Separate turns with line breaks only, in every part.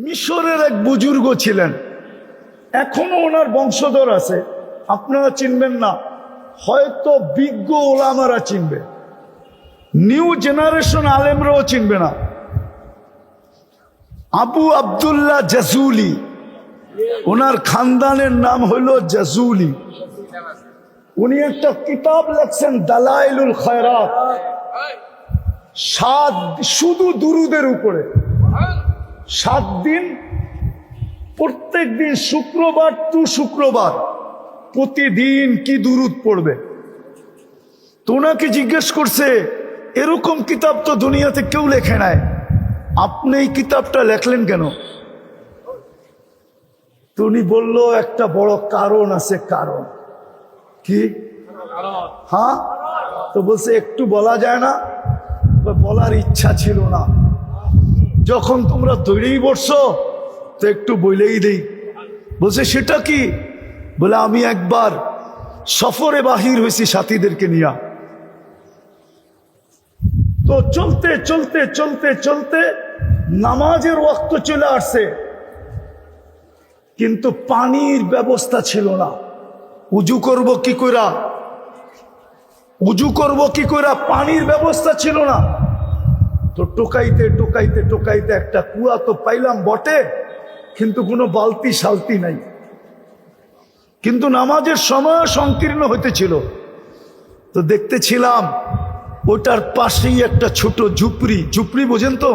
মিশরের এক বুজুর্গ ছিলেন, এখনো ওনার বংশধর আছে, আপনারা চিনবেন না, হয়তো বিজ্ঞ ওলামারা চিনবে, নিউ জেনারেশন আলেমরাও চিনবে না। আবু আব্দুল্লাহ জাজুলি, ওনার খানদানের নাম হইল জাজুলি। উনি একটা কিতাব লেখছেন দালাইলুল খায়রাত, শুধু দুরুদের উপরে 7 দিন, প্রত্যেক দিন শুক্রবার টু শুক্রবার প্রতিদিন কি দুরুদ পড়বে। তো ওনাকে জিজ্ঞেস করছে, এরকম কিতাব তো দুনিয়াতে কেউ লেখে নাই, আপনি এই কিতাবটা লেখলেন কেন? তো উনি বলল, একটা বড় কারণ আছে। কারণ কি? হ্যাঁ, তো বলছে একটু বলা যায় না? বলার ইচ্ছা ছিল না, যখন তোমরা তৈরিই বসছো তো একটু বলেই দেই। বলছে সেটা কি? বলে আমি একবার সফরে বাহির হয়েছি সাথীদেরকে নিয়ে, তো চলতে চলতে চলতে চলতে নামাজের ওয়াক্ত চলে আসছে, কিন্তু পানির ব্যবস্থা ছিল না। উজু করব কি কইরা, উজু করব কি কইরা, পানির ব্যবস্থা ছিল না। তো টোকাইতে টোকাইতে টোকাইতে একটা কুয়া তো পাইলাম বটে, কিন্তু কোনো বালতি শালতি নাই। কিন্তু নামাজের সময় সংকীর্ণ হইতেছিল, তো দেখতেছিলাম ওটার পাশেই একটা ছোট ঝুপড়ি। ঝুপড়ি বোঝেন তো?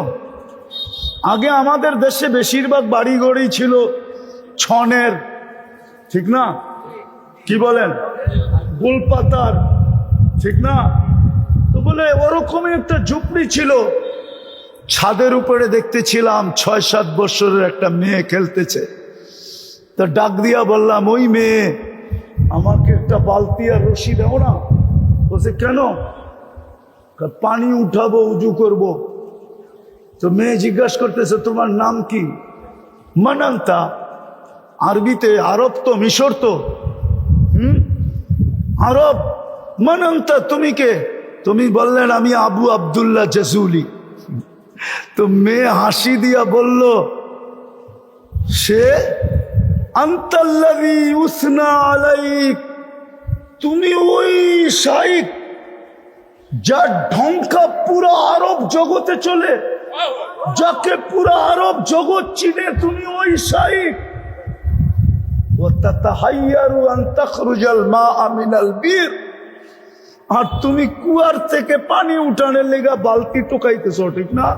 আগে আমাদের দেশে বেশিরভাগ বাড়িঘরই ছিল ছনের, ঠিক না? কি বলেন? গোলপাতার, ঠিক না? তো বলে ওরকমই একটা ঝুপড়ি ছিল। ছাদের উপরে দেখতেছিলাম 6-7 বছরের একটা মেয়ে খেলতেছে। তো ডাক দিয়া বললাম, ওই মেয়ে, আমাকে একটা বালতি আর রশি দাও না। বলছে কেন? পানি উঠাবো, উজু করব। তো মেয়ে জিজ্ঞাসা করতেছে, তোমার নাম কি? মানান্তা। আরবিতে, আরব তো, মিশর তো, আরব। মানান্তা, তুমি কে? তুমি বললেন আমি আবু আব্দুল্লাহ জাজুলি। তো মেয়ে হাসি দিয়া বলল, সে আনতাল্লাযী উসনা আলাইক, তুমি ওই শাইখ যার ঢঙ্কা পুরো আরব জগতে চলে, যাকে পুরো আরব জগৎ চিনে, তুমি ওই শাইখ। ওয়াতাতাহাইয়ারু আন তাখরুজাল মাআ মিনাল বীর, আর তুমি কুয়ার থেকে পানি উঠানোর লেগা বালতি টোকাইতেছ, ঠিক না?